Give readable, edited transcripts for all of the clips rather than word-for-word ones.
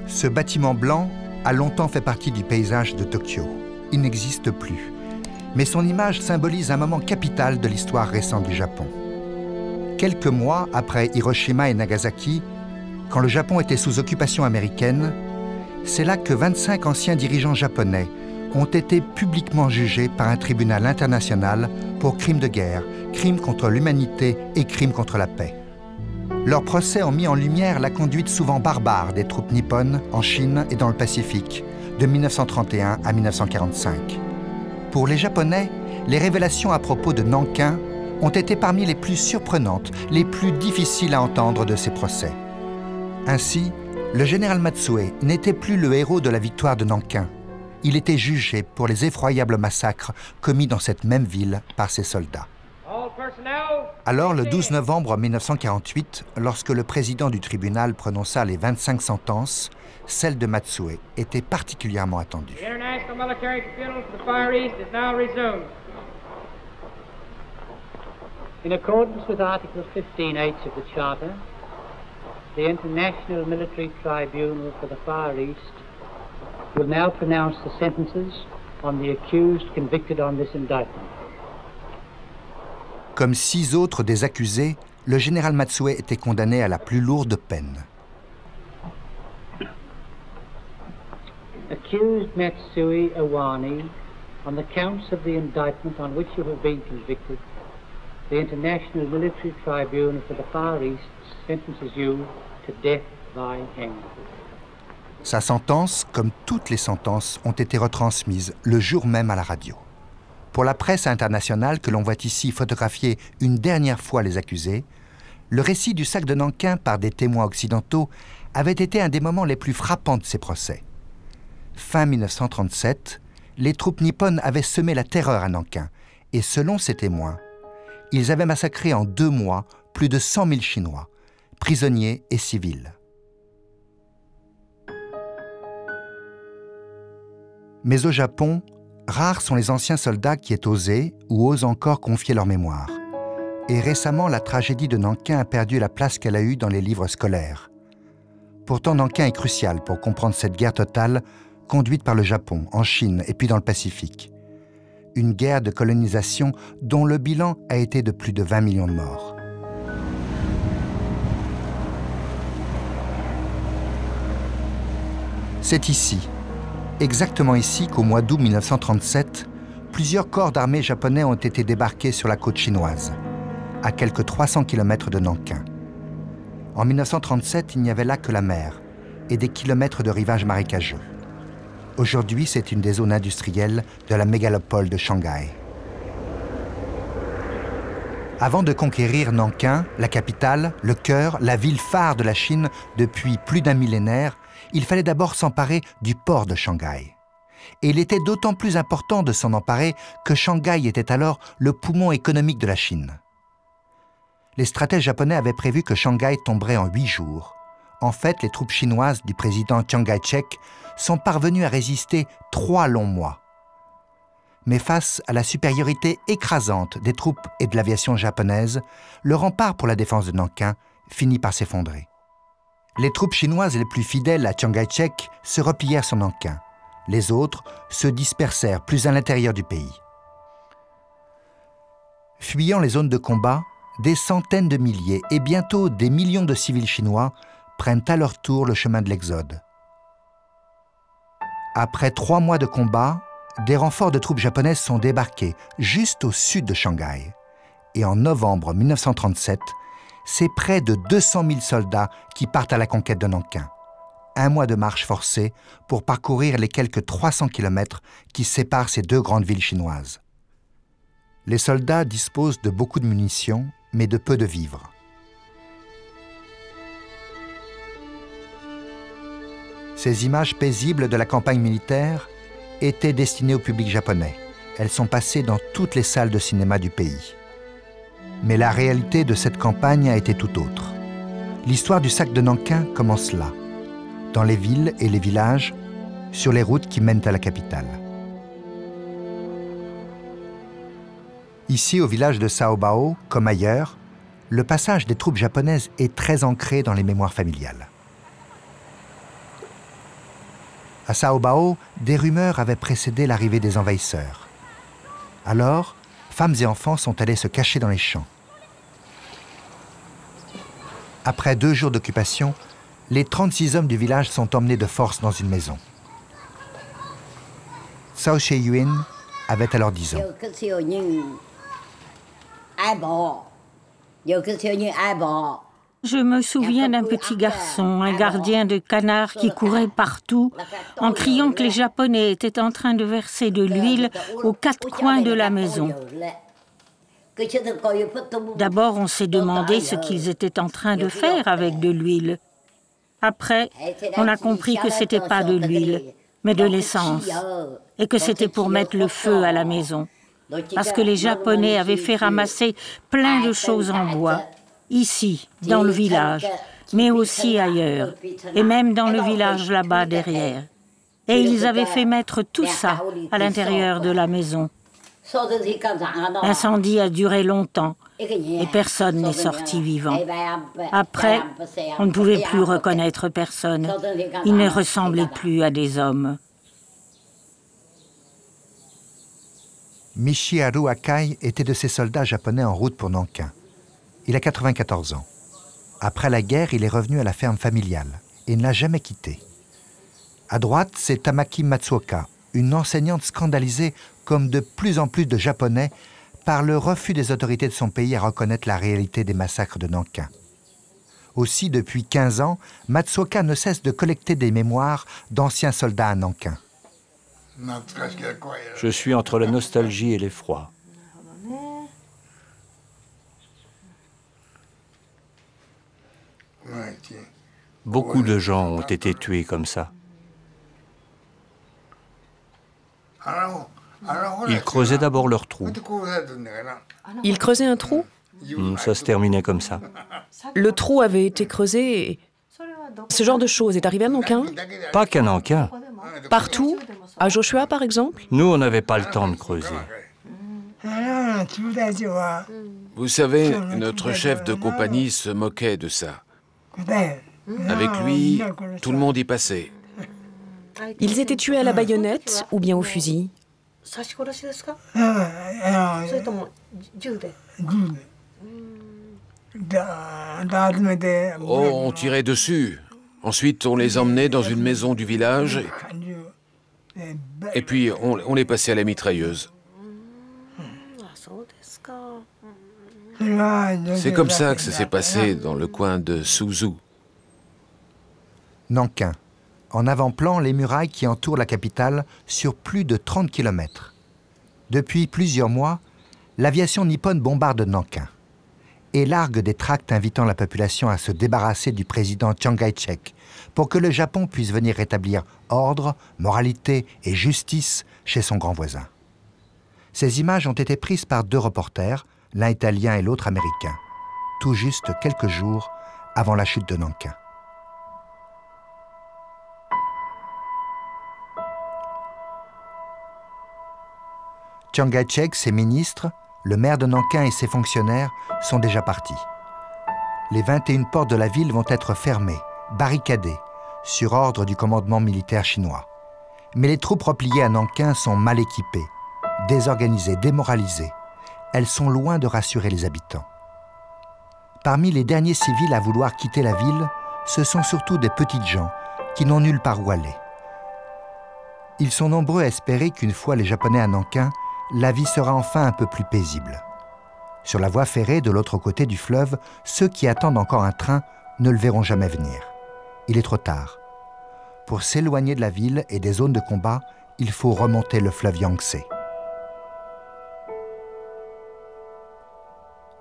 Ce bâtiment blanc a longtemps fait partie du paysage de Tokyo. Il n'existe plus. Mais son image symbolise un moment capital de l'histoire récente du Japon. Quelques mois après Hiroshima et Nagasaki, quand le Japon était sous occupation américaine, c'est là que 25 anciens dirigeants japonais ont été publiquement jugés par un tribunal international pour crimes de guerre, crimes contre l'humanité et crimes contre la paix. Leurs procès ont mis en lumière la conduite souvent barbare des troupes nippones en Chine et dans le Pacifique, de 1931 à 1945. Pour les Japonais, les révélations à propos de Nankin ont été parmi les plus surprenantes, les plus difficiles à entendre de ces procès. Ainsi, le général Matsue n'était plus le héros de la victoire de Nankin. Il était jugé pour les effroyables massacres commis dans cette même ville par ses soldats. Alors, le 12 novembre 1948, lorsque le président du tribunal prononça les 25 sentences, celle de Matsue était particulièrement attendue. In accordance with Article 15H of the Charter, the International Military Tribunal for the Far East will now pronounce the sentences on the accused convicted on this indictment. Comme 6 autres des accusés, le général Matsue était condamné à la plus lourde peine. Accused Matsue Iwani, on the counts of the indictment on which you have been convicted, the International Military Tribunal for the Far East sentences you to death by hanging. Sa sentence, comme toutes les sentences, ont été retransmises le jour même à la radio. Pour la presse internationale que l'on voit ici photographier une dernière fois les accusés, le récit du sac de Nankin par des témoins occidentaux avait été un des moments les plus frappants de ces procès. Fin 1937, les troupes nippones avaient semé la terreur à Nankin et selon ces témoins, ils avaient massacré en 2 mois plus de 100 000 Chinois, prisonniers et civils. Mais au Japon, rares sont les anciens soldats qui aient osé ou osent encore confier leur mémoire. Et récemment, la tragédie de Nankin a perdu la place qu'elle a eue dans les livres scolaires. Pourtant, Nankin est crucial pour comprendre cette guerre totale conduite par le Japon, en Chine et puis dans le Pacifique. Une guerre de colonisation dont le bilan a été de plus de 20 millions de morts. C'est ici, exactement ici qu'au mois d'août 1937, plusieurs corps d'armée japonais ont été débarqués sur la côte chinoise, à quelques 300 km de Nankin. En 1937, il n'y avait là que la mer et des kilomètres de rivages marécageux. Aujourd'hui, c'est une des zones industrielles de la mégalopole de Shanghai. Avant de conquérir Nankin, la capitale, le cœur, la ville phare de la Chine depuis plus d'un millénaire, il fallait d'abord s'emparer du port de Shanghai. Et il était d'autant plus important de s'en emparer que Shanghai était alors le poumon économique de la Chine. Les stratèges japonais avaient prévu que Shanghai tomberait en 8 jours. En fait, les troupes chinoises du président Chiang Kai-shek sont parvenues à résister 3 longs mois. Mais face à la supériorité écrasante des troupes et de l'aviation japonaise, le rempart pour la défense de Nankin finit par s'effondrer. Les troupes chinoises les plus fidèles à Chiang Kai-shek se replièrent sur Nankin. Les autres se dispersèrent plus à l'intérieur du pays. Fuyant les zones de combat, des centaines de milliers et bientôt des millions de civils chinois prennent à leur tour le chemin de l'exode. Après 3 mois de combat, des renforts de troupes japonaises sont débarqués juste au sud de Shanghai. Et en novembre 1937, c'est près de 200 000 soldats qui partent à la conquête de Nankin. 1 mois de marche forcée pour parcourir les quelques 300 km qui séparent ces 2 grandes villes chinoises. Les soldats disposent de beaucoup de munitions, mais de peu de vivres. Ces images paisibles de la campagne militaire étaient destinées au public japonais. Elles sont passées dans toutes les salles de cinéma du pays. Mais la réalité de cette campagne a été tout autre. L'histoire du sac de Nankin commence là, dans les villes et les villages, sur les routes qui mènent à la capitale. Ici, au village de Saobao, comme ailleurs, le passage des troupes japonaises est très ancré dans les mémoires familiales. À Sao Bao, des rumeurs avaient précédé l'arrivée des envahisseurs. Alors, femmes et enfants sont allés se cacher dans les champs. Après 2 jours d'occupation, les 36 hommes du village sont emmenés de force dans une maison. Sao She-Yuen avait alors 10 ans. Je me souviens d'un petit garçon, un gardien de canard qui courait partout en criant que les Japonais étaient en train de verser de l'huile aux 4 coins de la maison. D'abord, on s'est demandé ce qu'ils étaient en train de faire avec de l'huile. Après, on a compris que ce n'était pas de l'huile, mais de l'essence, et que c'était pour mettre le feu à la maison. Parce que les Japonais avaient fait ramasser plein de choses en bois, ici, dans le village, mais aussi ailleurs, et même dans le village là-bas derrière. Et ils avaient fait mettre tout ça à l'intérieur de la maison. L'incendie a duré longtemps et personne n'est sorti vivant. Après, on ne pouvait plus reconnaître personne. Ils ne ressemblaient plus à des hommes. Michiharu Akai était de ces soldats japonais en route pour Nankin. Il a 94 ans. Après la guerre, il est revenu à la ferme familiale et ne l'a jamais quittée. À droite, c'est Tamaki Matsuoka, une enseignante scandalisée comme de plus en plus de Japonais par le refus des autorités de son pays à reconnaître la réalité des massacres de Nankin. Aussi, depuis 15 ans, Matsuoka ne cesse de collecter des mémoires d'anciens soldats à Nankin. Je suis entre la nostalgie et l'effroi. Beaucoup de gens ont été tués comme ça. Ils creusaient d'abord leur trou. Ils creusaient un trou? Ça se terminait comme ça. Le trou avait été creusé et... Ce genre de choses est arrivé à Nankin? Pas qu'à Nankin. Partout? À Joshua, par exemple? Nous, on n'avait pas le temps de creuser. Vous savez, notre chef de compagnie se moquait de ça. Avec lui, tout le monde y passait. Ils étaient tués à la baïonnette ou bien au fusil? Oh, on tirait dessus. Ensuite, on les emmenait dans une maison du village. Et puis, on les passait à la mitrailleuse. C'est comme ça que ça s'est passé dans le coin de Suzhou. Nankin. En avant-plan, les murailles qui entourent la capitale sur plus de 30 km. Depuis plusieurs mois, l'aviation nippone bombarde Nankin et largue des tracts invitant la population à se débarrasser du président Chiang Kai-shek pour que le Japon puisse venir rétablir ordre, moralité et justice chez son grand voisin. Ces images ont été prises par 2 reporters, l'un italien et l'autre américain, tout juste quelques jours avant la chute de Nankin. Chiang Kai-shek, ses ministres, le maire de Nankin et ses fonctionnaires sont déjà partis. Les 21 portes de la ville vont être fermées, barricadées, sur ordre du commandement militaire chinois. Mais les troupes repliées à Nankin sont mal équipées, désorganisées, démoralisées. Elles sont loin de rassurer les habitants. Parmi les derniers civils à vouloir quitter la ville, ce sont surtout des petites gens qui n'ont nulle part où aller. Ils sont nombreux à espérer qu'une fois les Japonais à Nankin, la vie sera enfin un peu plus paisible. Sur la voie ferrée de l'autre côté du fleuve, ceux qui attendent encore un train ne le verront jamais venir. Il est trop tard. Pour s'éloigner de la ville et des zones de combat, il faut remonter le fleuve Yangtze.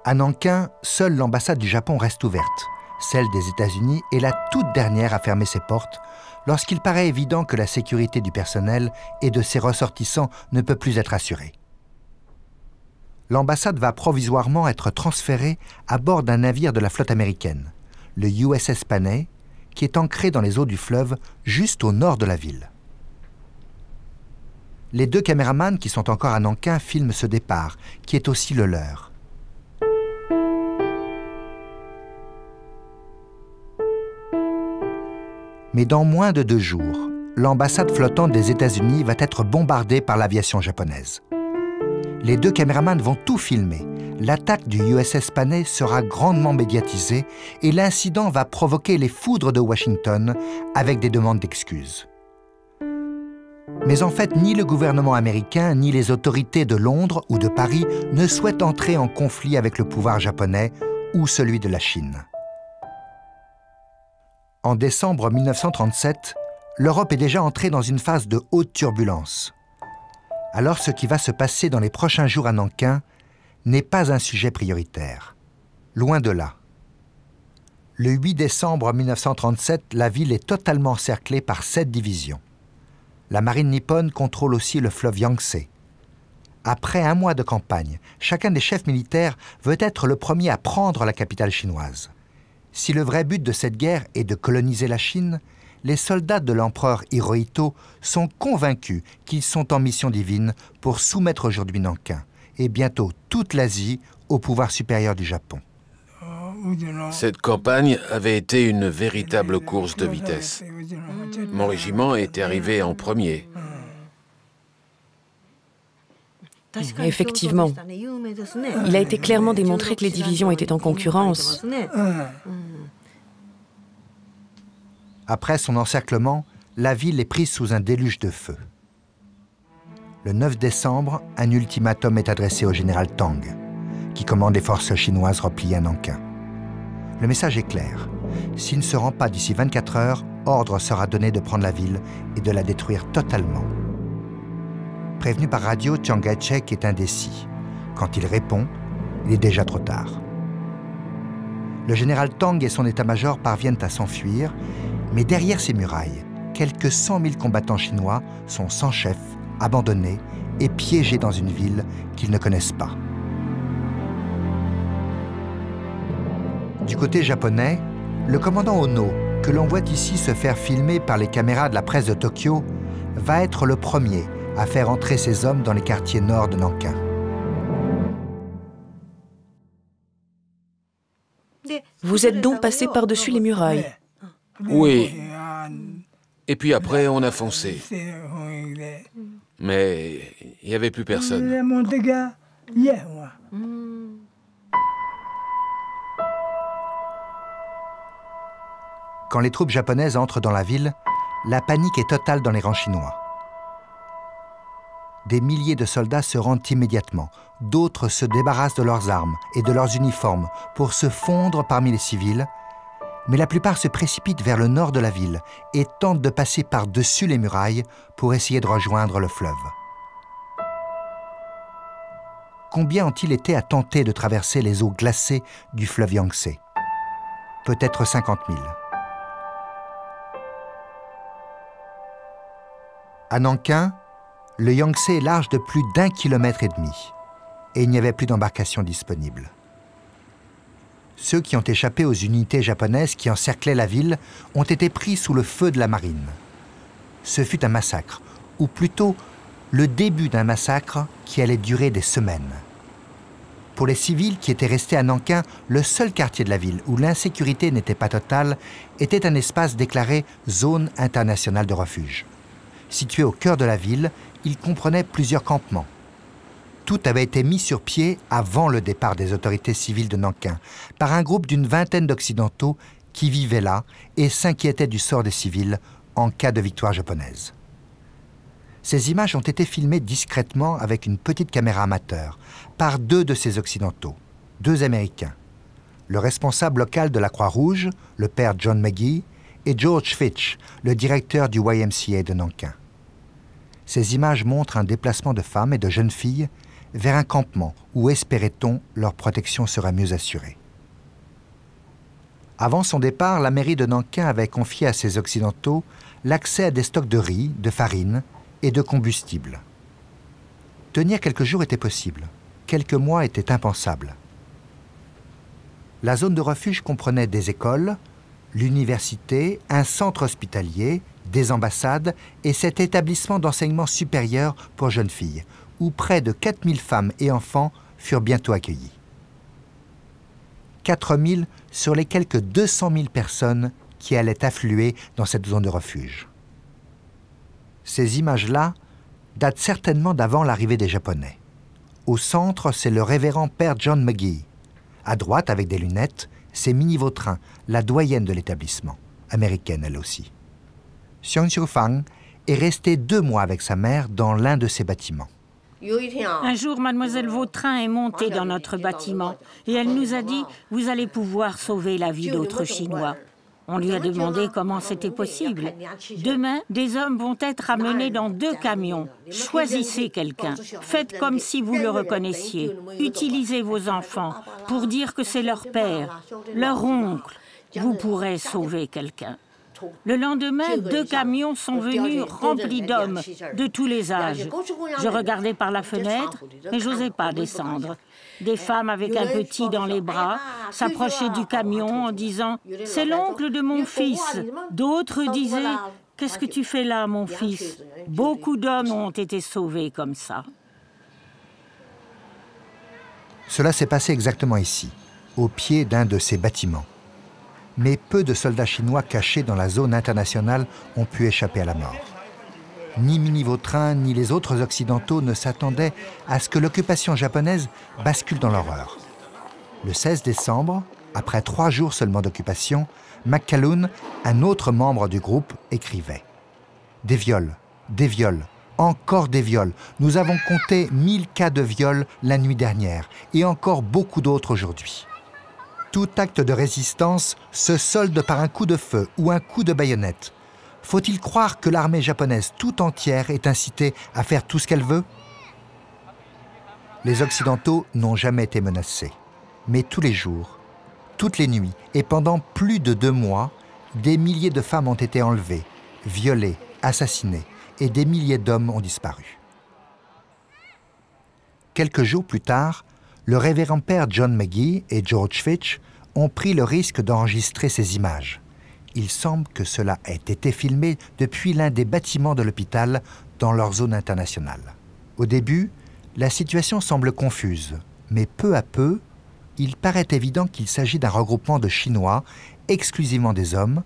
À Nankin, seule l'ambassade du Japon reste ouverte. Celle des États-Unis est la toute dernière à fermer ses portes lorsqu'il paraît évident que la sécurité du personnel et de ses ressortissants ne peut plus être assurée. L'ambassade va provisoirement être transférée à bord d'un navire de la flotte américaine, le USS Panay, qui est ancré dans les eaux du fleuve juste au nord de la ville. Les 2 caméramans qui sont encore à Nankin filment ce départ, qui est aussi le leur. Mais dans moins de 2 jours, l'ambassade flottante des États-Unis va être bombardée par l'aviation japonaise. Les deux caméramans vont tout filmer. L'attaque du USS Panay sera grandement médiatisée et l'incident va provoquer les foudres de Washington avec des demandes d'excuses. Mais en fait, ni le gouvernement américain, ni les autorités de Londres ou de Paris ne souhaitent entrer en conflit avec le pouvoir japonais ou celui de la Chine. En décembre 1937, l'Europe est déjà entrée dans une phase de haute turbulence. Alors ce qui va se passer dans les prochains jours à Nankin n'est pas un sujet prioritaire. Loin de là. Le 8 décembre 1937, la ville est totalement encerclée par 7 divisions. La marine nippone contrôle aussi le fleuve Yangtze. Après un mois de campagne, chacun des chefs militaires veut être le premier à prendre la capitale chinoise. Si le vrai but de cette guerre est de coloniser la Chine, les soldats de l'empereur Hirohito sont convaincus qu'ils sont en mission divine pour soumettre aujourd'hui Nankin et bientôt toute l'Asie au pouvoir supérieur du Japon. Cette campagne avait été une véritable course de vitesse. Mon régiment était arrivé en premier. Effectivement. Il a été clairement démontré que les divisions étaient en concurrence. Après son encerclement, la ville est prise sous un déluge de feu. Le 9 décembre, un ultimatum est adressé au général Tang, qui commande les forces chinoises repliées à Nankin. Le message est clair. S'il ne se rend pas d'ici 24 heures, ordre sera donné de prendre la ville et de la détruire totalement. Prévenu par radio, Chiang Kai-shek est indécis. Quand il répond, il est déjà trop tard. Le général Tang et son état-major parviennent à s'enfuir, mais derrière ces murailles, quelques 100 000 combattants chinois sont sans chef, abandonnés et piégés dans une ville qu'ils ne connaissent pas. Du côté japonais, le commandant Ono, que l'on voit ici se faire filmer par les caméras de la presse de Tokyo, va être le premier à faire entrer ses hommes dans les quartiers nord de Nankin. Vous êtes donc passé par-dessus les murailles? Oui. Et puis après, on a foncé. Mais il n'y avait plus personne. Quand les troupes japonaises entrent dans la ville, la panique est totale dans les rangs chinois. Des milliers de soldats se rendent immédiatement. D'autres se débarrassent de leurs armes et de leurs uniformes pour se fondre parmi les civils, mais la plupart se précipitent vers le nord de la ville et tentent de passer par-dessus les murailles pour essayer de rejoindre le fleuve. Combien ont-ils été à tenter de traverser les eaux glacées du fleuve Yangtze? Peut-être 50 000. À Nankin, le Yangtze est large de plus d'1,5 km et il n'y avait plus d'embarcation disponible. Ceux qui ont échappé aux unités japonaises qui encerclaient la ville ont été pris sous le feu de la marine. Ce fut un massacre, ou plutôt le début d'un massacre qui allait durer des semaines. Pour les civils qui étaient restés à Nankin, le seul quartier de la ville où l'insécurité n'était pas totale était un espace déclaré Zone internationale de refuge. Situé au cœur de la ville, il comprenait plusieurs campements. Tout avait été mis sur pied avant le départ des autorités civiles de Nankin par un groupe d'une vingtaine d'Occidentaux qui vivaient là et s'inquiétaient du sort des civils en cas de victoire japonaise. Ces images ont été filmées discrètement avec une petite caméra amateur par 2 de ces Occidentaux, 2 Américains, le responsable local de la Croix-Rouge, le père John McGee, et George Fitch, le directeur du YMCA de Nankin. Ces images montrent un déplacement de femmes et de jeunes filles vers un campement où, espérait-on, leur protection sera mieux assurée. Avant son départ, la mairie de Nankin avait confié à ces Occidentaux l'accès à des stocks de riz, de farine et de combustible. Tenir quelques jours était possible, quelques mois étaient impensables. La zone de refuge comprenait des écoles, l'université, un centre hospitalier, des ambassades et cet établissement d'enseignement supérieur pour jeunes filles, où près de 4000 femmes et enfants furent bientôt accueillis. 4000 sur les quelques 200 000 personnes qui allaient affluer dans cette zone de refuge. Ces images-là datent certainement d'avant l'arrivée des Japonais. Au centre, c'est le révérend père John McGee. À droite, avec des lunettes, c'est Minnie Vautrin, la doyenne de l'établissement, américaine elle aussi. Xiong Xiufang est restée 2 mois avec sa mère dans l'un de ces bâtiments. Un jour, mademoiselle Vautrin est montée dans notre bâtiment et elle nous a dit « Vous allez pouvoir sauver la vie d'autres Chinois ». On lui a demandé comment c'était possible. Demain, des hommes vont être amenés dans 2 camions. Choisissez quelqu'un. Faites comme si vous le reconnaissiez. Utilisez vos enfants pour dire que c'est leur père, leur oncle. Vous pourrez sauver quelqu'un. Le lendemain, 2 camions sont venus remplis d'hommes de tous les âges. Je regardais par la fenêtre, mais je n'osais pas descendre. Des femmes avec un petit dans les bras s'approchaient du camion en disant « C'est l'oncle de mon fils ». D'autres disaient « Qu'est-ce que tu fais là, mon fils ?» Beaucoup d'hommes ont été sauvés comme ça. Cela s'est passé exactement ici, au pied d'un de ces bâtiments. Mais peu de soldats chinois cachés dans la zone internationale ont pu échapper à la mort. Ni Minnie Vautrin, ni les autres occidentaux ne s'attendaient à ce que l'occupation japonaise bascule dans l'horreur. Le 16 décembre, après 3 jours seulement d'occupation, McCallum, un autre membre du groupe, écrivait « Des viols, encore des viols. Nous avons compté 1000 cas de viols la nuit dernière et encore beaucoup d'autres aujourd'hui. Tout acte de résistance se solde par un coup de feu ou un coup de baïonnette. Faut-il croire que l'armée japonaise tout entière est incitée à faire tout ce qu'elle veut? Les Occidentaux n'ont jamais été menacés. Mais tous les jours, toutes les nuits et pendant plus de 2 mois, des milliers de femmes ont été enlevées, violées, assassinées et des milliers d'hommes ont disparu. Quelques jours plus tard, le révérend père John McGee et George Fitch ont pris le risque d'enregistrer ces images. Il semble que cela ait été filmé depuis l'un des bâtiments de l'hôpital dans leur zone internationale. Au début, la situation semble confuse, mais peu à peu, il paraît évident qu'il s'agit d'un regroupement de Chinois, exclusivement des hommes,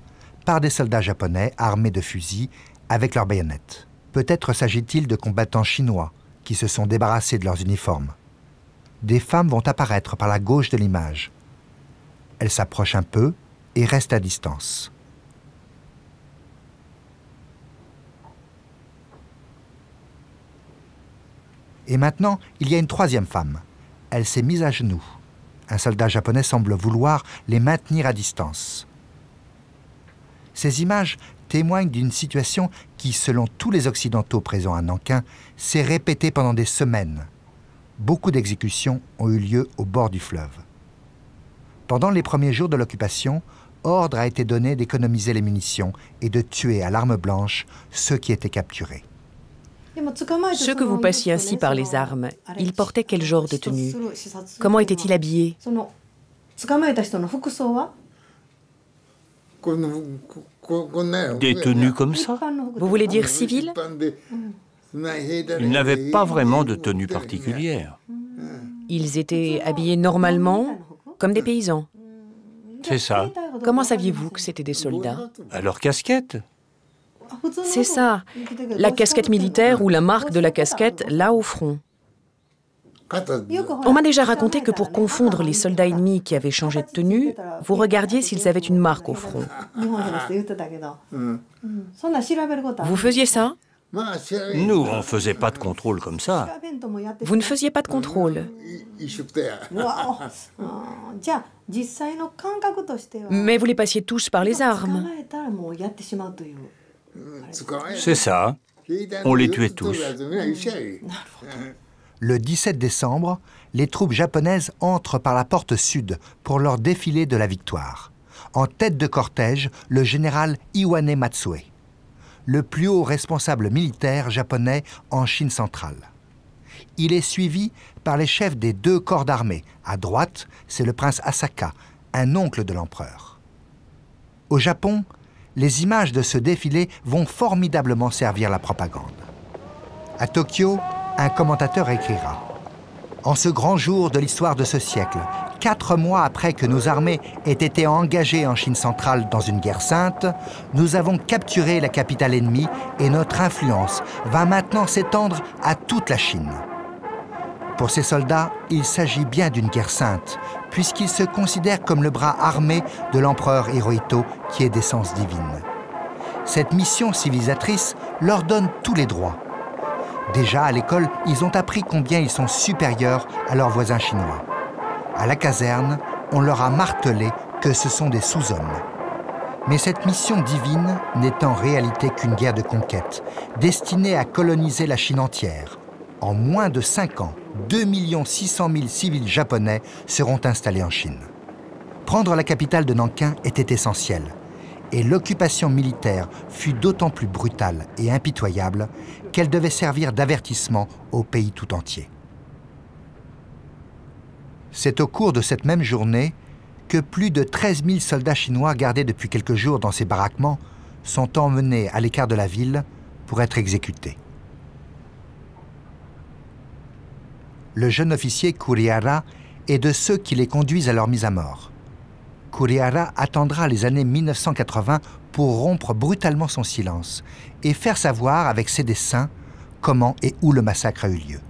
par des soldats japonais armés de fusils avec leurs baïonnettes. Peut-être s'agit-il de combattants chinois qui se sont débarrassés de leurs uniformes. Des femmes vont apparaître par la gauche de l'image. Elles s'approchent un peu et restent à distance. Et maintenant, il y a une 3e femme. Elle s'est mise à genoux. Un soldat japonais semble vouloir les maintenir à distance. Ces images témoignent d'une situation qui, selon tous les Occidentaux présents à Nankin, s'est répétée pendant des semaines. Beaucoup d'exécutions ont eu lieu au bord du fleuve. Pendant les premiers jours de l'occupation, ordre a été donné d'économiser les munitions et de tuer à l'arme blanche ceux qui étaient capturés. Ceux que vous passiez ainsi par les armes, ils portaient quel genre de tenue? Comment étaient-ils habillés? Des tenues comme ça? Vous voulez dire civils? Ils n'avaient pas vraiment de tenue particulière. Ils étaient habillés normalement, comme des paysans. C'est ça. Comment saviez-vous que c'étaient des soldats? À leur casquette. C'est ça, la casquette militaire ou la marque de la casquette, là au front. On m'a déjà raconté que pour confondre les soldats ennemis qui avaient changé de tenue, vous regardiez s'ils avaient une marque au front. Vous faisiez ça? Nous, on ne faisait pas de contrôle comme ça. Vous ne faisiez pas de contrôle. Mais vous les passiez tous par les armes. C'est ça. On les tuait tous. Le 17 décembre, les troupes japonaises entrent par la porte sud pour leur défilé de la victoire. En tête de cortège, le général Iwane Matsue, le plus haut responsable militaire japonais en Chine centrale. Il est suivi par les chefs des 2 corps d'armée. À droite, c'est le prince Asaka, un oncle de l'empereur. Au Japon, les images de ce défilé vont formidablement servir la propagande. À Tokyo, un commentateur écrira En ce grand jour de l'histoire de ce siècle, 4 mois après que nos armées aient été engagées en Chine centrale dans une guerre sainte, nous avons capturé la capitale ennemie et notre influence va maintenant s'étendre à toute la Chine. Pour ces soldats, il s'agit bien d'une guerre sainte, puisqu'ils se considèrent comme le bras armé de l'empereur Hirohito qui est d'essence divine. Cette mission civilisatrice leur donne tous les droits. Déjà, à l'école, ils ont appris combien ils sont supérieurs à leurs voisins chinois. À la caserne, on leur a martelé que ce sont des sous-hommes. Mais cette mission divine n'est en réalité qu'une guerre de conquête, destinée à coloniser la Chine entière. En moins de 5 ans, 2 600 000 civils japonais seront installés en Chine. Prendre la capitale de Nankin était essentiel. Et l'occupation militaire fut d'autant plus brutale et impitoyable qu'elle devait servir d'avertissement au pays tout entier. C'est au cours de cette même journée que plus de 13 000 soldats chinois gardés depuis quelques jours dans ces baraquements sont emmenés à l'écart de la ville pour être exécutés. Le jeune officier Kurihara est de ceux qui les conduisent à leur mise à mort. Kurihara attendra les années 1980 pour rompre brutalement son silence et faire savoir avec ses dessins comment et où le massacre a eu lieu.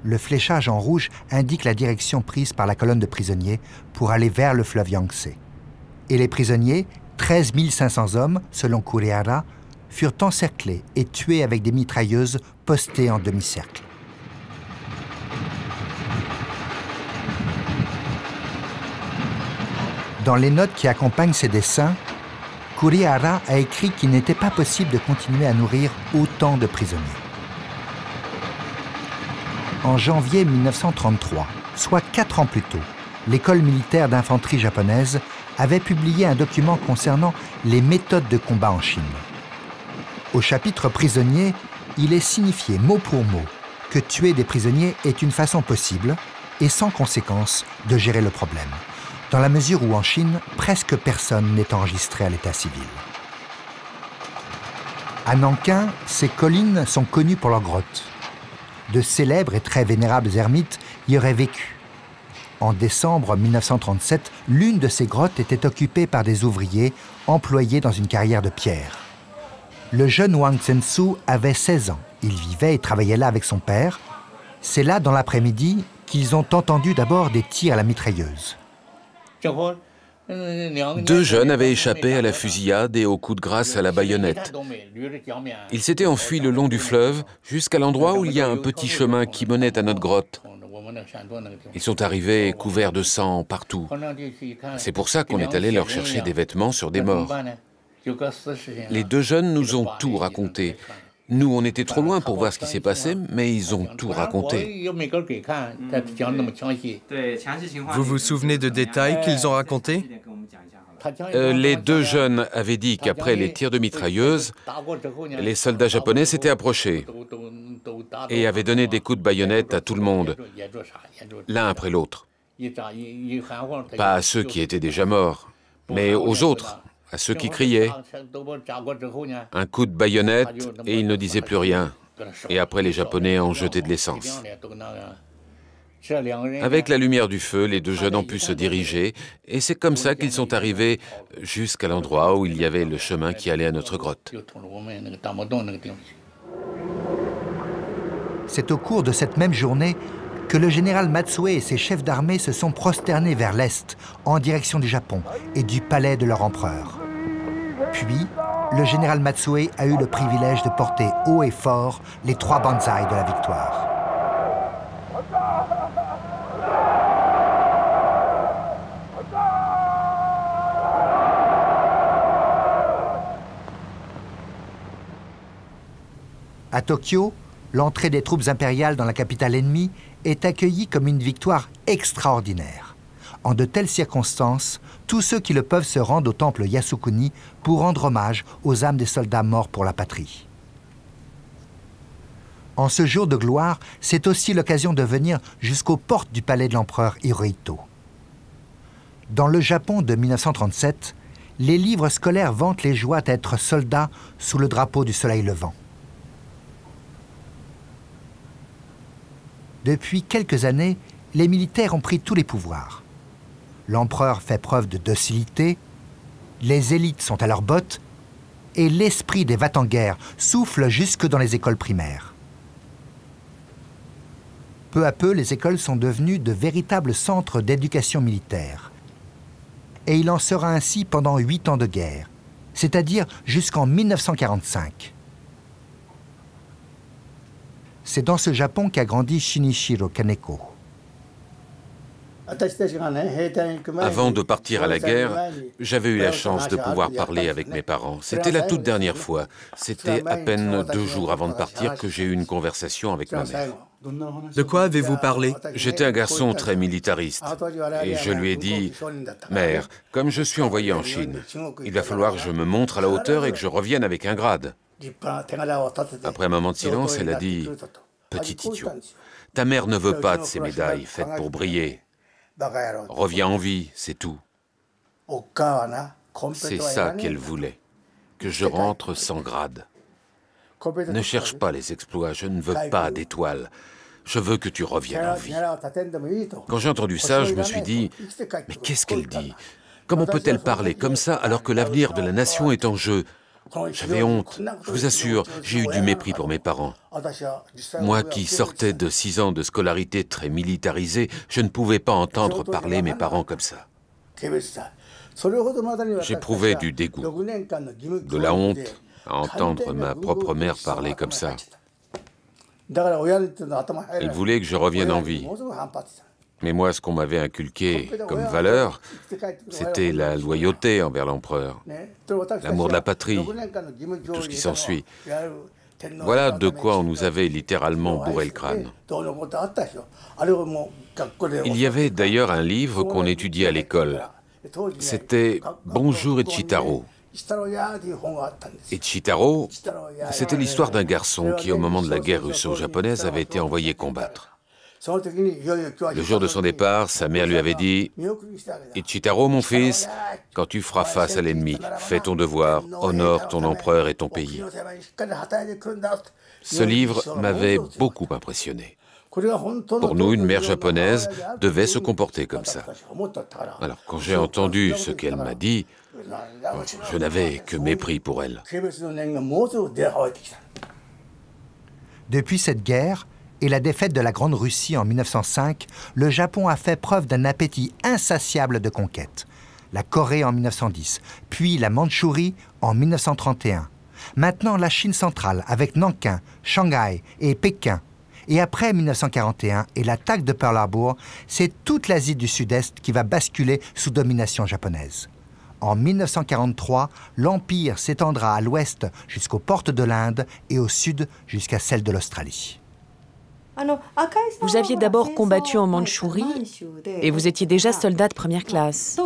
Le fléchage en rouge indique la direction prise par la colonne de prisonniers pour aller vers le fleuve Yangtze. Et les prisonniers, 13 500 hommes, selon Kurihara, furent encerclés et tués avec des mitrailleuses postées en demi-cercle. Dans les notes qui accompagnent ces dessins, Kurihara a écrit qu'il n'était pas possible de continuer à nourrir autant de prisonniers. En janvier 1933, soit 4 ans plus tôt, l'école militaire d'infanterie japonaise avait publié un document concernant les méthodes de combat en Chine. Au chapitre prisonniers, il est signifié mot pour mot que tuer des prisonniers est une façon possible et sans conséquence de gérer le problème, dans la mesure où en Chine, presque personne n'est enregistré à l'état civil. À Nankin, ces collines sont connues pour leurs grottes. De célèbres et très vénérables ermites y auraient vécu. En décembre 1937, l'une de ces grottes était occupée par des ouvriers employés dans une carrière de pierre. Le jeune Wang Zhensu avait 16 ans. Il vivait et travaillait là avec son père. C'est là, dans l'après-midi, qu'ils ont entendu d'abord des tirs à la mitrailleuse. 2 jeunes avaient échappé à la fusillade et aux coups de grâce à la baïonnette. Ils s'étaient enfuis le long du fleuve jusqu'à l'endroit où il y a un petit chemin qui menait à notre grotte. Ils sont arrivés couverts de sang partout. C'est pour ça qu'on est allé leur chercher des vêtements sur des morts. Les 2 jeunes nous ont tout raconté. Nous, on était trop loin pour voir ce qui s'est passé, mais ils ont tout raconté. Vous vous souvenez de détails qu'ils ont racontés? Les 2 jeunes avaient dit qu'après les tirs de mitrailleuse, les soldats japonais s'étaient approchés et avaient donné des coups de baïonnette à tout le monde, l'un après l'autre. Pas à ceux qui étaient déjà morts, mais aux autres, à ceux qui criaient. Un coup de baïonnette et ils ne disaient plus rien. Et après, les Japonais ont jeté de l'essence. Avec la lumière du feu, les 2 jeunes ont pu se diriger et c'est comme ça qu'ils sont arrivés jusqu'à l'endroit où il y avait le chemin qui allait à notre grotte. C'est au cours de cette même journée que le général Matsue et ses chefs d'armée se sont prosternés vers l'est, en direction du Japon et du palais de leur empereur. Puis, le général Matsue a eu le privilège de porter haut et fort les 3 banzai de la victoire. À Tokyo, l'entrée des troupes impériales dans la capitale ennemie est accueillie comme une victoire extraordinaire. En de telles circonstances, tous ceux qui le peuvent se rendent au temple Yasukuni pour rendre hommage aux âmes des soldats morts pour la patrie. En ce jour de gloire, c'est aussi l'occasion de venir jusqu'aux portes du palais de l'empereur Hirohito. Dans le Japon de 1937, les livres scolaires vantent les joies d'être soldat sous le drapeau du soleil levant. Depuis quelques années, les militaires ont pris tous les pouvoirs. L'empereur fait preuve de docilité, les élites sont à leurs bottes, et l'esprit des va-t-en-guerre souffle jusque dans les écoles primaires. Peu à peu, les écoles sont devenues de véritables centres d'éducation militaire. Et il en sera ainsi pendant 8 ans de guerre, c'est-à-dire jusqu'en 1945. C'est dans ce Japon qu'a grandi Shinichiro Kaneko. Avant de partir à la guerre, j'avais eu la chance de pouvoir parler avec mes parents. C'était la toute dernière fois. C'était à peine 2 jours avant de partir que j'ai eu une conversation avec ma mère. De quoi avez-vous parlé? J'étais un garçon très militariste. Et je lui ai dit, « Mère, comme je suis envoyé en Chine, il va falloir que je me montre à la hauteur et que je revienne avec un grade. » Après un moment de silence, elle a dit, « Petit idiot, ta mère ne veut pas de ces médailles faites pour briller. Reviens en vie, c'est tout. » C'est ça qu'elle voulait, que je rentre sans grade. Ne cherche pas les exploits, je ne veux pas d'étoiles. Je veux que tu reviennes en vie. Quand j'ai entendu ça, je me suis dit, mais qu'est-ce qu'elle dit? Comment peut-elle parler comme ça alors que l'avenir de la nation est en jeu? J'avais honte. Je vous assure, j'ai eu du mépris pour mes parents. Moi qui sortais de 6 ans de scolarité très militarisée, je ne pouvais pas entendre parler mes parents comme ça. J'éprouvais du dégoût, de la honte à entendre ma propre mère parler comme ça. Elle voulait que je revienne en vie. Mais moi, ce qu'on m'avait inculqué comme valeur, c'était la loyauté envers l'empereur, l'amour de la patrie, tout ce qui s'ensuit. Voilà de quoi on nous avait littéralement bourré le crâne. Il y avait d'ailleurs un livre qu'on étudiait à l'école. C'était « Bonjour Ichitaro ». Ichitaro, c'était l'histoire d'un garçon qui, au moment de la guerre russo-japonaise, avait été envoyé combattre. Le jour de son départ, sa mère lui avait dit « Ichitaro, mon fils, quand tu feras face à l'ennemi, fais ton devoir, honore ton empereur et ton pays. » Ce livre m'avait beaucoup impressionné. Pour nous, une mère japonaise devait se comporter comme ça. Alors, quand j'ai entendu ce qu'elle m'a dit, je n'avais que mépris pour elle. Depuis cette guerre et la défaite de la Grande Russie en 1905, le Japon a fait preuve d'un appétit insatiable de conquête. La Corée en 1910, puis la Mandchourie en 1931. Maintenant la Chine centrale avec Nankin, Shanghai et Pékin. Et après 1941 et l'attaque de Pearl Harbor, c'est toute l'Asie du Sud-Est qui va basculer sous domination japonaise. En 1943, l'Empire s'étendra à l'ouest jusqu'aux portes de l'Inde et au sud jusqu'à celles de l'Australie. Vous aviez d'abord combattu en Mandchourie et vous étiez déjà soldat de première classe.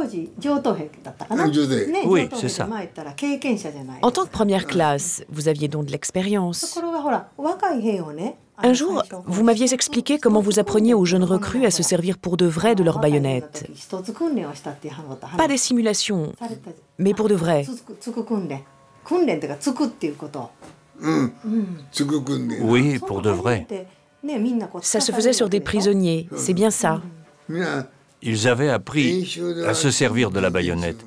Oui, c'est ça. En tant que première classe, vous aviez donc de l'expérience. Un jour, vous m'aviez expliqué comment vous appreniez aux jeunes recrues à se servir pour de vrai de leurs baïonnettes. Pas des simulations, mais pour de vrai. Oui, pour de vrai. Ça se faisait sur des prisonniers, c'est bien ça. Ils avaient appris à se servir de la baïonnette.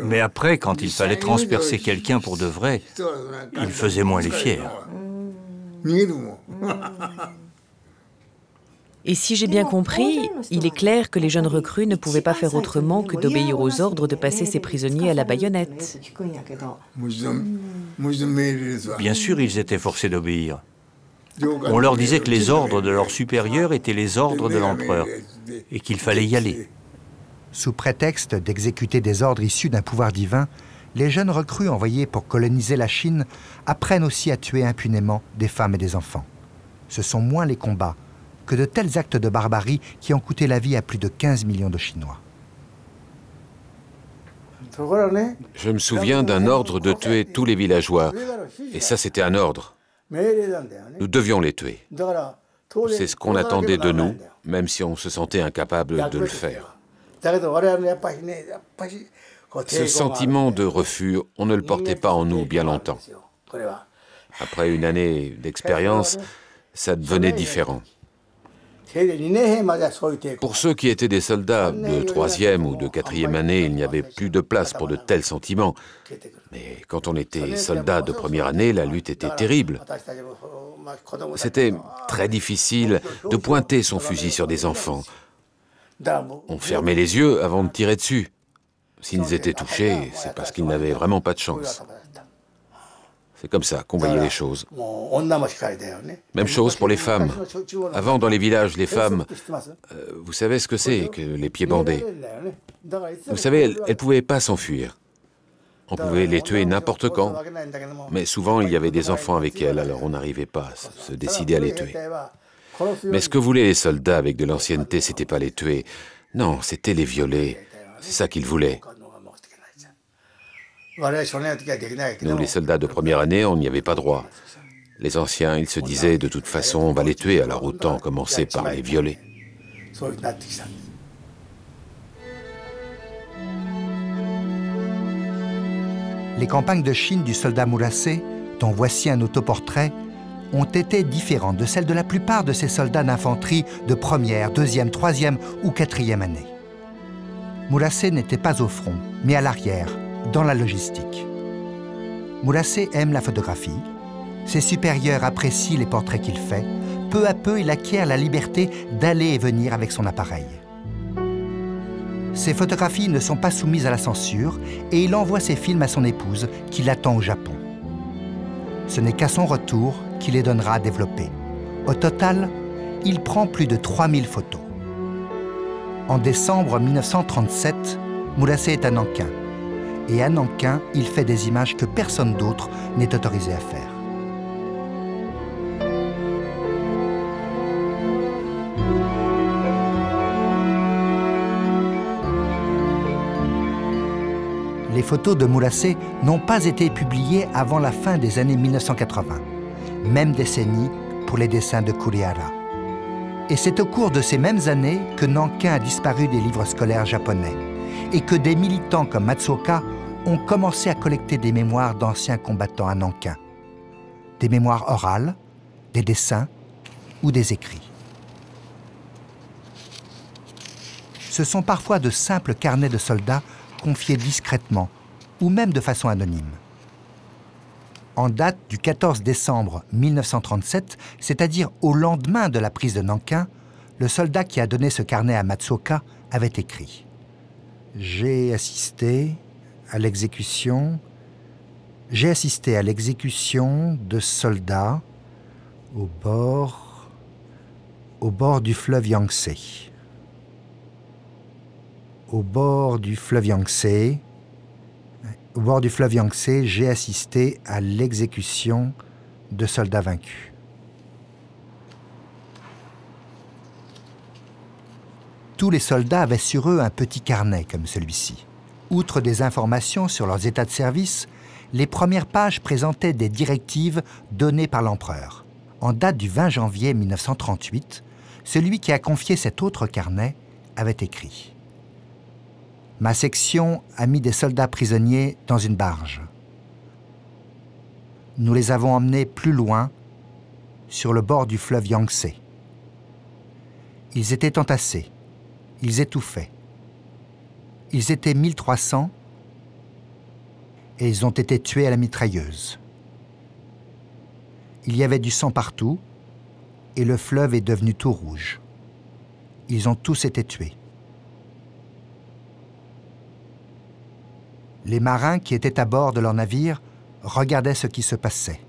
Mais après, quand il fallait transpercer quelqu'un pour de vrai, ils faisaient moins les fiers. Et si j'ai bien compris, il est clair que les jeunes recrues ne pouvaient pas faire autrement que d'obéir aux ordres de passer ces prisonniers à la baïonnette. Bien sûr, ils étaient forcés d'obéir. On leur disait que les ordres de leurs supérieurs étaient les ordres de l'empereur et qu'il fallait y aller. Sous prétexte d'exécuter des ordres issus d'un pouvoir divin, les jeunes recrues envoyés pour coloniser la Chine apprennent aussi à tuer impunément des femmes et des enfants. Ce sont moins les combats que de tels actes de barbarie qui ont coûté la vie à plus de 15 millions de Chinois. Je me souviens d'un ordre de tuer tous les villageois. Et ça, c'était un ordre. Nous devions les tuer. C'est ce qu'on attendait de nous, même si on se sentait incapable de le faire. Ce sentiment de refus, on ne le portait pas en nous bien longtemps. Après une année d'expérience, ça devenait différent. Pour ceux qui étaient des soldats de 3e ou de 4e année, il n'y avait plus de place pour de tels sentiments. Mais quand on était soldat de première année, la lutte était terrible. C'était très difficile de pointer son fusil sur des enfants. On fermait les yeux avant de tirer dessus. S'ils étaient touchés, c'est parce qu'ils n'avaient vraiment pas de chance. C'est comme ça qu'on voyait les choses. Même chose pour les femmes. Avant, dans les villages, les femmes, vous savez ce que c'est que les pieds bandés. Vous savez, elles ne pouvaient pas s'enfuir. On pouvait les tuer n'importe quand, mais souvent il y avait des enfants avec elles, alors on n'arrivait pas à se décider à les tuer. Mais ce que voulaient les soldats avec de l'ancienneté, c'était pas les tuer. Non, c'était les violer. C'est ça qu'ils voulaient. Nous, les soldats de première année, on n'y avait pas droit. Les anciens, ils se disaient, de toute façon, on va les tuer, alors autant commencer par les violer. Les campagnes de Chine du soldat Murassé, dont voici un autoportrait, ont été différentes de celles de la plupart de ces soldats d'infanterie de première, deuxième, troisième ou quatrième année. Murassé n'était pas au front, mais à l'arrière, dans la logistique. Murassé aime la photographie. Ses supérieurs apprécient les portraits qu'il fait. Peu à peu, il acquiert la liberté d'aller et venir avec son appareil. Ses photographies ne sont pas soumises à la censure et il envoie ses films à son épouse qui l'attend au Japon. Ce n'est qu'à son retour qu'il les donnera à développer. Au total, il prend plus de 3000 photos. En décembre 1937, Murassé est à Nankin. Et à Nankin, il fait des images que personne d'autre n'est autorisé à faire. Les photos de Murassé n'ont pas été publiées avant la fin des années 1980, même décennie pour les dessins de Kurihara. Et c'est au cours de ces mêmes années que Nankin a disparu des livres scolaires japonais et que des militants comme Matsuoka ont commencé à collecter des mémoires d'anciens combattants à Nankin. Des mémoires orales, des dessins ou des écrits. Ce sont parfois de simples carnets de soldats confiés discrètement ou même de façon anonyme. En date du 14 décembre 1937, c'est-à-dire au lendemain de la prise de Nankin, le soldat qui a donné ce carnet à Matsuoka avait écrit « J'ai assisté à l'exécution de soldats au bord du fleuve Yangtze. Au bord du fleuve Yangtze, j'ai assisté à l'exécution de soldats vaincus. » Tous les soldats avaient sur eux un petit carnet comme celui-ci. Outre des informations sur leurs états de service, les premières pages présentaient des directives données par l'empereur. En date du 20 janvier 1938, celui qui a confié cet autre carnet avait écrit « Ma section a mis des soldats prisonniers dans une barge. Nous les avons emmenés plus loin, sur le bord du fleuve Yangtze. Ils étaient entassés, ils étouffaient. Ils étaient 1300 et ils ont été tués à la mitrailleuse. Il y avait du sang partout et le fleuve est devenu tout rouge. Ils ont tous été tués. Les marins qui étaient à bord de leur navire regardaient ce qui se passait.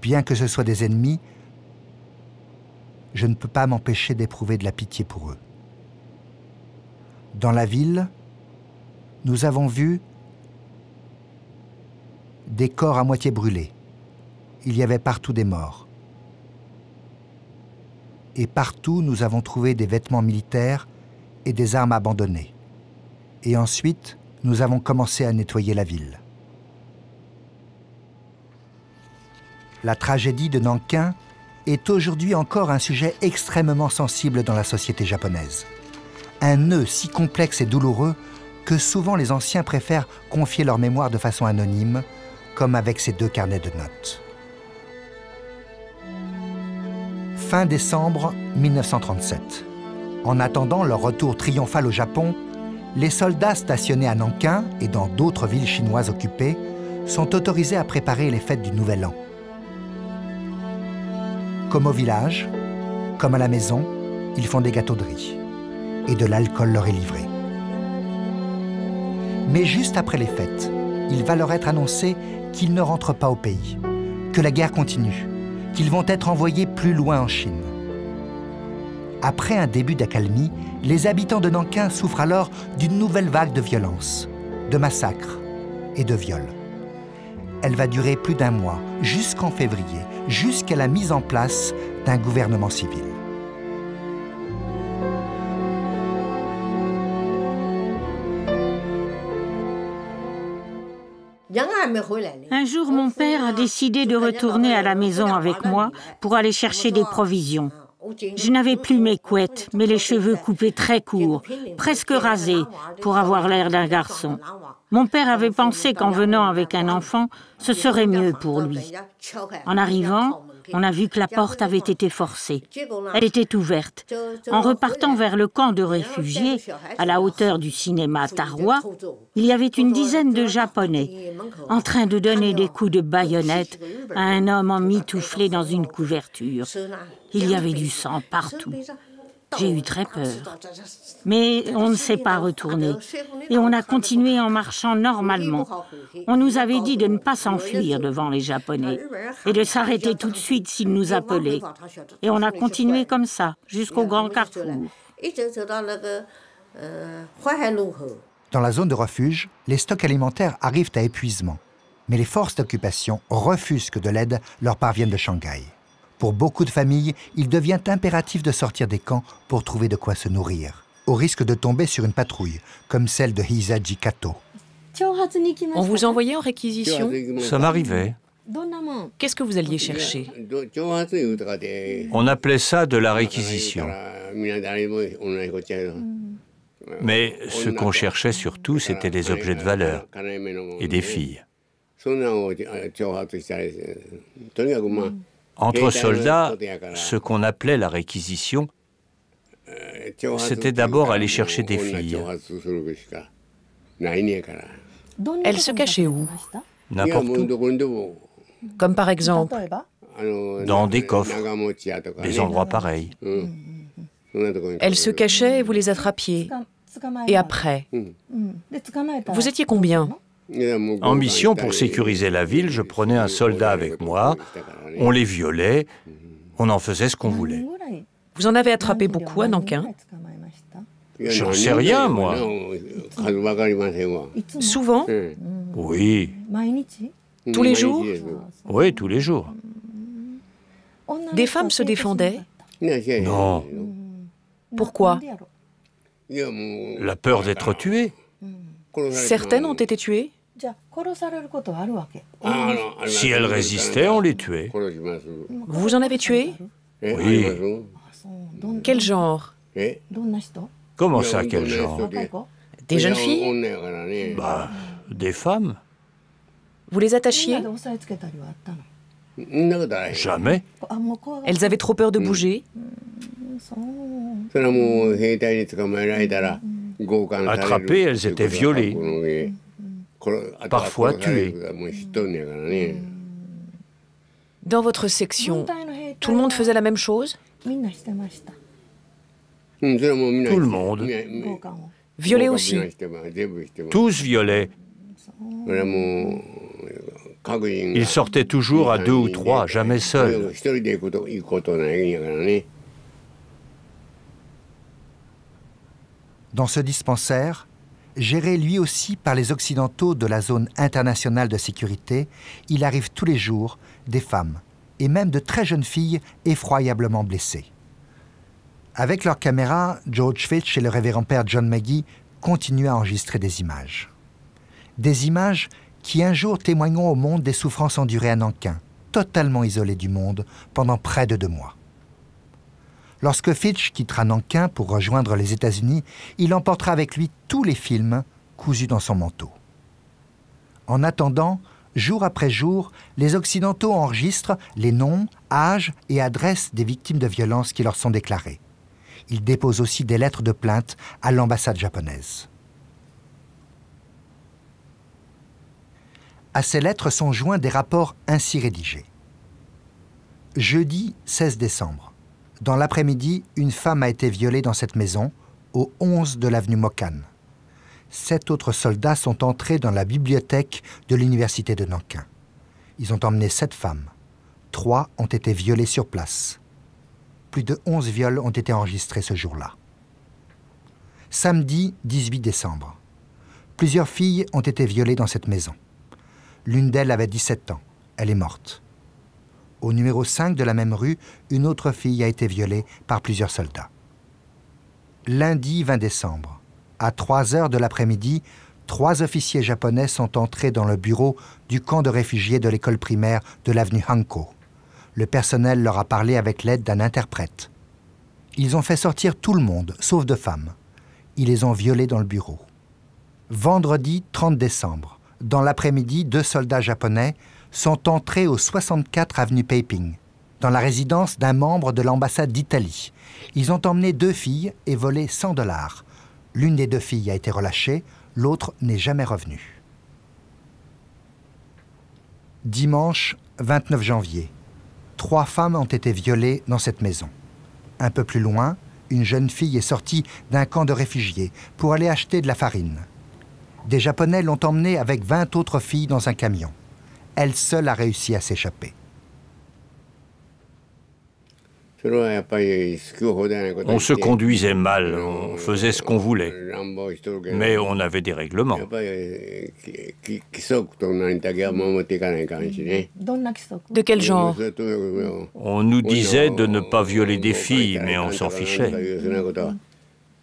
Bien que ce soit des ennemis, je ne peux pas m'empêcher d'éprouver de la pitié pour eux. Dans la ville, nous avons vu des corps à moitié brûlés. Il y avait partout des morts. Et partout, nous avons trouvé des vêtements militaires et des armes abandonnées. Et ensuite, nous avons commencé à nettoyer la ville. La tragédie de Nankin est aujourd'hui encore un sujet extrêmement sensible dans la société japonaise. Un nœud si complexe et douloureux que souvent les anciens préfèrent confier leur mémoire de façon anonyme, comme avec ces deux carnets de notes. Fin décembre 1937. En attendant leur retour triomphal au Japon, les soldats stationnés à Nankin et dans d'autres villes chinoises occupées sont autorisés à préparer les fêtes du Nouvel An. Comme au village, comme à la maison, ils font des gâteaux de riz. Et de l'alcool leur est livré. Mais juste après les fêtes, il va leur être annoncé qu'ils ne rentrent pas au pays, que la guerre continue, qu'ils vont être envoyés plus loin en Chine. Après un début d'accalmie, les habitants de Nankin souffrent alors d'une nouvelle vague de violence, de massacres et de viols. Elle va durer plus d'1 mois, jusqu'en février, jusqu'à la mise en place d'un gouvernement civil. Un jour, mon père a décidé de retourner à la maison avec moi pour aller chercher des provisions. Je n'avais plus mes couettes, mais les cheveux coupés très courts, presque rasés, pour avoir l'air d'un garçon. Mon père avait pensé qu'en venant avec un enfant, ce serait mieux pour lui. En arrivant, on a vu que la porte avait été forcée. Elle était ouverte. En repartant vers le camp de réfugiés, à la hauteur du cinéma Tarwa, il y avait une dizaine de Japonais en train de donner des coups de baïonnette à un homme emmitouflé dans une couverture. Il y avait du sang partout. J'ai eu très peur. Mais on ne s'est pas retourné et on a continué en marchant normalement. On nous avait dit de ne pas s'enfuir devant les Japonais et de s'arrêter tout de suite s'ils nous appelaient. Et on a continué comme ça, jusqu'au grand carrefour. Dans la zone de refuge, les stocks alimentaires arrivent à épuisement. Mais les forces d'occupation refusent que de l'aide leur parvienne de Shanghai. Pour beaucoup de familles, il devient impératif de sortir des camps pour trouver de quoi se nourrir, au risque de tomber sur une patrouille, comme celle de Hisaji Kato. On vous envoyait en réquisition? Ça m'arrivait. Qu'est-ce que vous alliez chercher? On appelait ça de la réquisition. Mais ce qu'on cherchait surtout, c'était des objets de valeur et des filles. Entre soldats, ce qu'on appelait la réquisition, c'était d'abord aller chercher des filles. Elle se cachait où? N'importe où. Comme par exemple? Dans des coffres, des endroits pareils. Elle se cachait et vous les attrapiez. Et après? Vous étiez combien? En mission pour sécuriser la ville, je prenais un soldat avec moi, on les violait, on en faisait ce qu'on voulait. Vous en avez attrapé beaucoup à Nankin? J'en sais rien, moi. Souvent? Oui. Tous les jours? Oui, tous les jours. Des femmes se défendaient? Non. Pourquoi? La peur d'être tuée. Certaines ont été tuées? Si elles résistaient, on les tuait. Vous en avez tué? Oui. Quel genre? Comment ça, quel genre? Des jeunes filles? Bah, des femmes. Vous les attachiez? Jamais. Elles avaient trop peur de bouger? Attrapées, elles étaient violées. Parfois tuées. Dans votre section, tout le monde faisait la même chose? Tout le monde. Violer aussi? Tous violaient. Ils sortaient toujours à 2 ou 3, jamais seuls. Dans ce dispensaire, géré lui aussi par les Occidentaux de la zone internationale de sécurité, il arrive tous les jours des femmes, et même de très jeunes filles effroyablement blessées. Avec leur caméra, George Fitch et le révérend père John Magee continuent à enregistrer des images. Des images qui un jour témoigneront au monde des souffrances endurées à Nankin, totalement isolé du monde pendant près de 2 mois. Lorsque Fitch quittera Nankin pour rejoindre les États-Unis, il emportera avec lui tous les films cousus dans son manteau. En attendant, jour après jour, les Occidentaux enregistrent les noms, âges et adresses des victimes de violences qui leur sont déclarées. Ils déposent aussi des lettres de plainte à l'ambassade japonaise. À ces lettres sont joints des rapports ainsi rédigés. Jeudi 16 décembre. Dans l'après-midi, une femme a été violée dans cette maison, au 11 de l'avenue Mokan. 7 autres soldats sont entrés dans la bibliothèque de l'université de Nankin. Ils ont emmené 7 femmes. 3 ont été violées sur place. Plus de 11 viols ont été enregistrés ce jour-là. Samedi 18 décembre. Plusieurs filles ont été violées dans cette maison. L'une d'elles avait 17 ans. Elle est morte. Au numéro 5 de la même rue, une autre fille a été violée par plusieurs soldats. Lundi 20 décembre, à 3 heures de l'après-midi, 3 officiers japonais sont entrés dans le bureau du camp de réfugiés de l'école primaire de l'avenue Hanko. Le personnel leur a parlé avec l'aide d'un interprète. Ils ont fait sortir tout le monde, sauf 2 femmes. Ils les ont violées dans le bureau. Vendredi 30 décembre, dans l'après-midi, 2 soldats japonais sont entrés au 64 avenue Peiping, dans la résidence d'un membre de l'ambassade d'Italie. Ils ont emmené 2 filles et volé 100 $. L'une des 2 filles a été relâchée, l'autre n'est jamais revenue. Dimanche 29 janvier, 3 femmes ont été violées dans cette maison. Un peu plus loin, une jeune fille est sortie d'un camp de réfugiés pour aller acheter de la farine. Des Japonais l'ont emmenée avec 20 autres filles dans un camion. Elle seule a réussi à s'échapper. On se conduisait mal, on faisait ce qu'on voulait, mais on avait des règlements. De quel genre? On nous disait de ne pas violer des filles, mais on s'en fichait.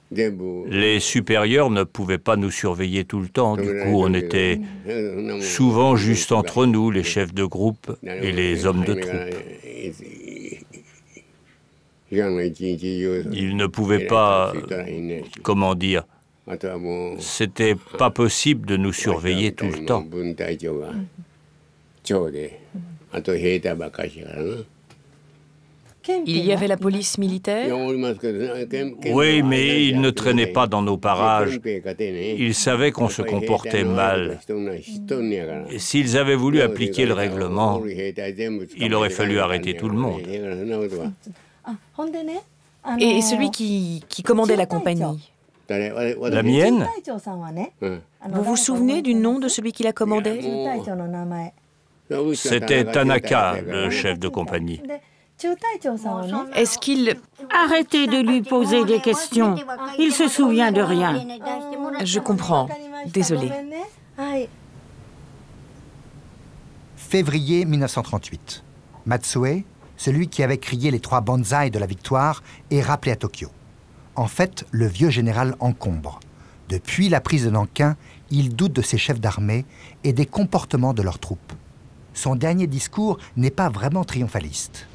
Les supérieurs ne pouvaient pas nous surveiller tout le temps, du coup on était souvent juste entre nous, les chefs de groupe et les hommes de troupe. Ils ne pouvaient pas, comment dire, c'était pas possible de nous surveiller tout le temps. Il y avait la police militaire? Oui, mais ils ne traînaient pas dans nos parages. Ils savaient qu'on se comportait mal. Et s'ils avaient voulu appliquer le règlement, il aurait fallu arrêter tout le monde. Et celui qui commandait la compagnie? La mienne? Vous vous souvenez du nom de celui qui la commandait? C'était Tanaka, le chef de compagnie. Est-ce qu'il... Arrêtez de lui poser des questions. Il se souvient de rien. Je comprends. Désolée. Février 1938. Matsue, celui qui avait crié les 3 bonsaïs de la victoire, est rappelé à Tokyo. En fait, le vieux général encombre. Depuis la prise de Nankin, il doute de ses chefs d'armée et des comportements de leurs troupes. Son dernier discours n'est pas vraiment triomphaliste.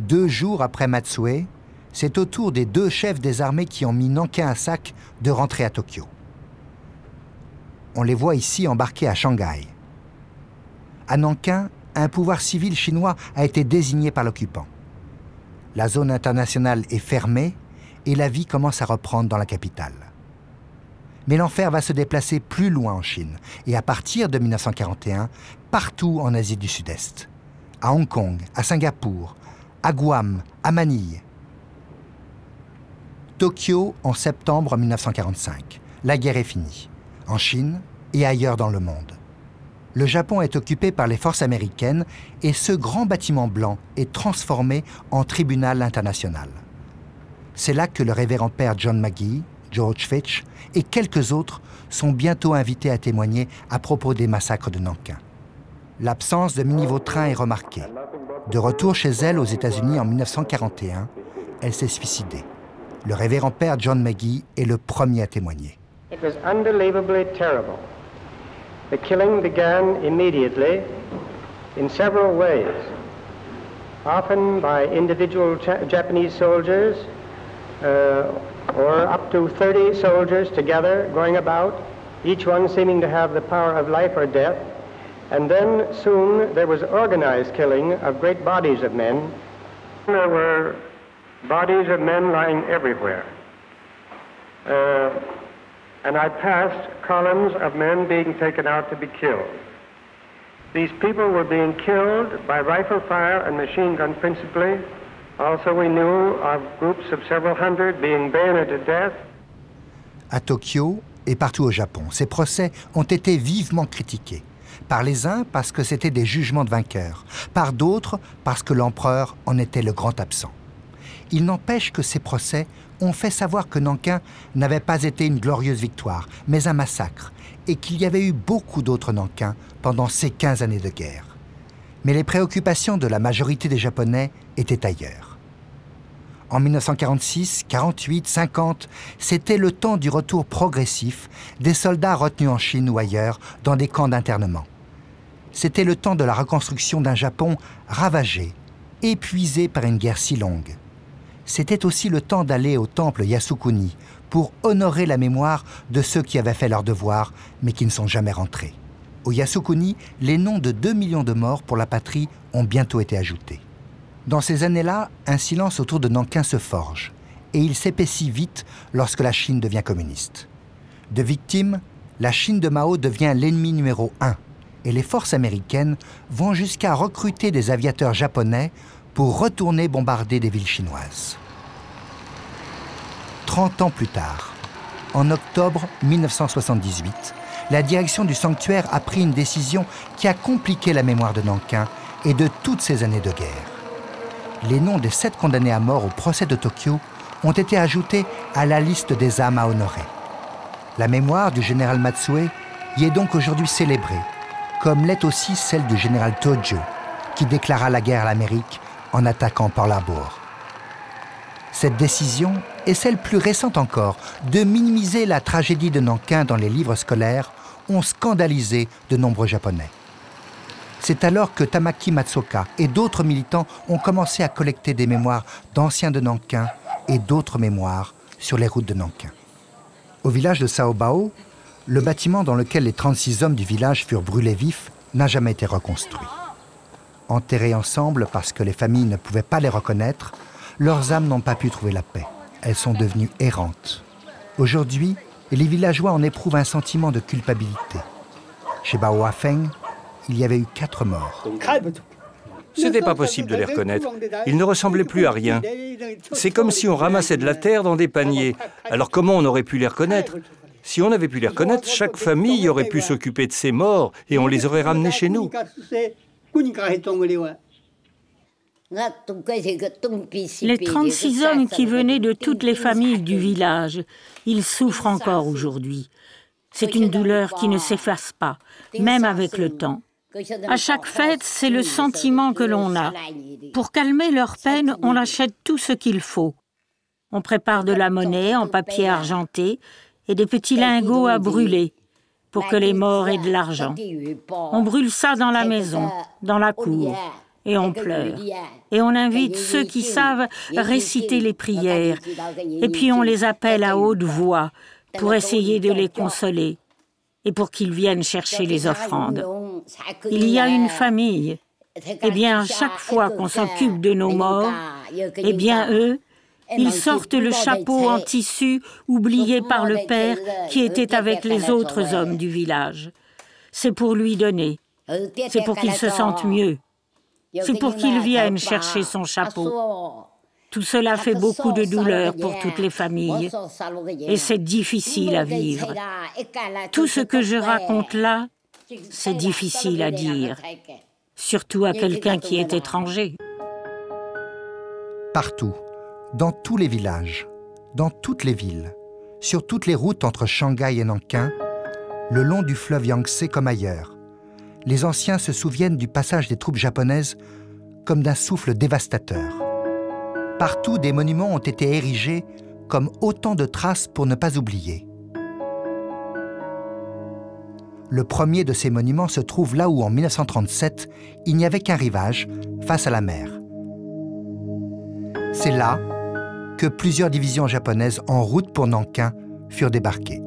Deux jours après Matsue, c'est au tour des 2 chefs des armées qui ont mis Nankin à sac de rentrer à Tokyo. On les voit ici embarqués à Shanghai. À Nankin, un pouvoir civil chinois a été désigné par l'occupant. La zone internationale est fermée et la vie commence à reprendre dans la capitale. Mais l'enfer va se déplacer plus loin en Chine et à partir de 1941, partout en Asie du Sud-Est. À Hong Kong, à Singapour, à Guam, à Manille. Tokyo en septembre 1945. La guerre est finie, en Chine et ailleurs dans le monde. Le Japon est occupé par les forces américaines et ce grand bâtiment blanc est transformé en tribunal international. C'est là que le révérend père John Magee, George Fitch et quelques autres sont bientôt invités à témoigner à propos des massacres de Nankin. L'absence de Minnie Vautrin est remarquée. De retour chez elle aux États-Unis en 1941, elle s'est suicidée. Le révérend père John Magee est le premier à témoigner. It was unbelievably terrible. The killing began immediately in several ways, often by individual Japanese soldiers or up to 30 soldiers together going about, each one seeming to have the power of life or death. And then soon there was organized killing of great bodies of men. There were bodies of men lying everywhere. And I passed columns of men being taken out to be killed. These people were being killed by rifle fire and machine gun principally. Also we knew of groups of several hundred being bayoneted to death. À Tokyo et partout au Japon, ces procès ont été vivement critiqués. Par les uns parce que c'était des jugements de vainqueurs, par d'autres parce que l'empereur en était le grand absent. Il n'empêche que ces procès ont fait savoir que Nankin n'avait pas été une glorieuse victoire, mais un massacre, et qu'il y avait eu beaucoup d'autres Nankins pendant ces 15 années de guerre. Mais les préoccupations de la majorité des Japonais étaient ailleurs. En 1946, 48, 50, c'était le temps du retour progressif des soldats retenus en Chine ou ailleurs dans des camps d'internement. C'était le temps de la reconstruction d'un Japon ravagé, épuisé par une guerre si longue. C'était aussi le temps d'aller au temple Yasukuni pour honorer la mémoire de ceux qui avaient fait leur devoir mais qui ne sont jamais rentrés. Au Yasukuni, les noms de 2 millions de morts pour la patrie ont bientôt été ajoutés. Dans ces années-là, un silence autour de Nankin se forge et il s'épaissit vite lorsque la Chine devient communiste. De victime, la Chine de Mao devient l'ennemi numéro 1 et les forces américaines vont jusqu'à recruter des aviateurs japonais pour retourner bombarder des villes chinoises. 30 ans plus tard, en octobre 1978, la direction du sanctuaire a pris une décision qui a compliqué la mémoire de Nankin et de toutes ces années de guerre. Les noms des 7 condamnés à mort au procès de Tokyo ont été ajoutés à la liste des âmes à honorer. La mémoire du général Matsue y est donc aujourd'hui célébrée, comme l'est aussi celle du général Tojo, qui déclara la guerre à l'Amérique en attaquant Pearl Harbor. Cette décision et celle plus récente encore de minimiser la tragédie de Nankin dans les livres scolaires ont scandalisé de nombreux Japonais. C'est alors que Tamaki Matsuoka et d'autres militants ont commencé à collecter des mémoires d'anciens de Nankin et d'autres mémoires sur les routes de Nankin. Au village de Saobao, le bâtiment dans lequel les 36 hommes du village furent brûlés vifs n'a jamais été reconstruit. Enterrés ensemble parce que les familles ne pouvaient pas les reconnaître, leurs âmes n'ont pas pu trouver la paix. Elles sont devenues errantes. Aujourd'hui, les villageois en éprouvent un sentiment de culpabilité. Chez Bao Hafeng, il y avait eu 4 morts. C'était pas possible de les reconnaître. Ils ne ressemblaient plus à rien. C'est comme si on ramassait de la terre dans des paniers. Alors comment on aurait pu les reconnaître? Si on avait pu les reconnaître, chaque famille aurait pu s'occuper de ses morts et on les aurait ramenés chez nous. Les 36 hommes qui venaient de toutes les familles du village, ils souffrent encore aujourd'hui. C'est une douleur qui ne s'efface pas, même avec le temps. À chaque fête, c'est le sentiment que l'on a. Pour calmer leur peine, on achète tout ce qu'il faut. On prépare de la monnaie en papier argenté et des petits lingots à brûler pour que les morts aient de l'argent. On brûle ça dans la maison, dans la cour, et on pleure. Et on invite ceux qui savent réciter les prières, et puis on les appelle à haute voix pour essayer de les consoler et pour qu'ils viennent chercher les offrandes. Il y a une famille Eh bien, chaque fois qu'on s'occupe de nos morts, eh bien, eux, ils sortent le chapeau en tissu oublié par le père qui était avec les autres hommes du village. C'est pour lui donner. C'est pour qu'il se sente mieux. C'est pour qu'il vienne chercher son chapeau. Tout cela fait beaucoup de douleur pour toutes les familles. Et c'est difficile à vivre. Tout ce que je raconte là, c'est difficile à dire. Surtout à quelqu'un qui est étranger. Partout, dans tous les villages, dans toutes les villes, sur toutes les routes entre Shanghai et Nankin, le long du fleuve Yangtze comme ailleurs, les anciens se souviennent du passage des troupes japonaises comme d'un souffle dévastateur. Partout, des monuments ont été érigés comme autant de traces pour ne pas oublier. Le premier de ces monuments se trouve là où, en 1937, il n'y avait qu'un rivage, face à la mer. C'est là que plusieurs divisions japonaises en route pour Nankin furent débarquées.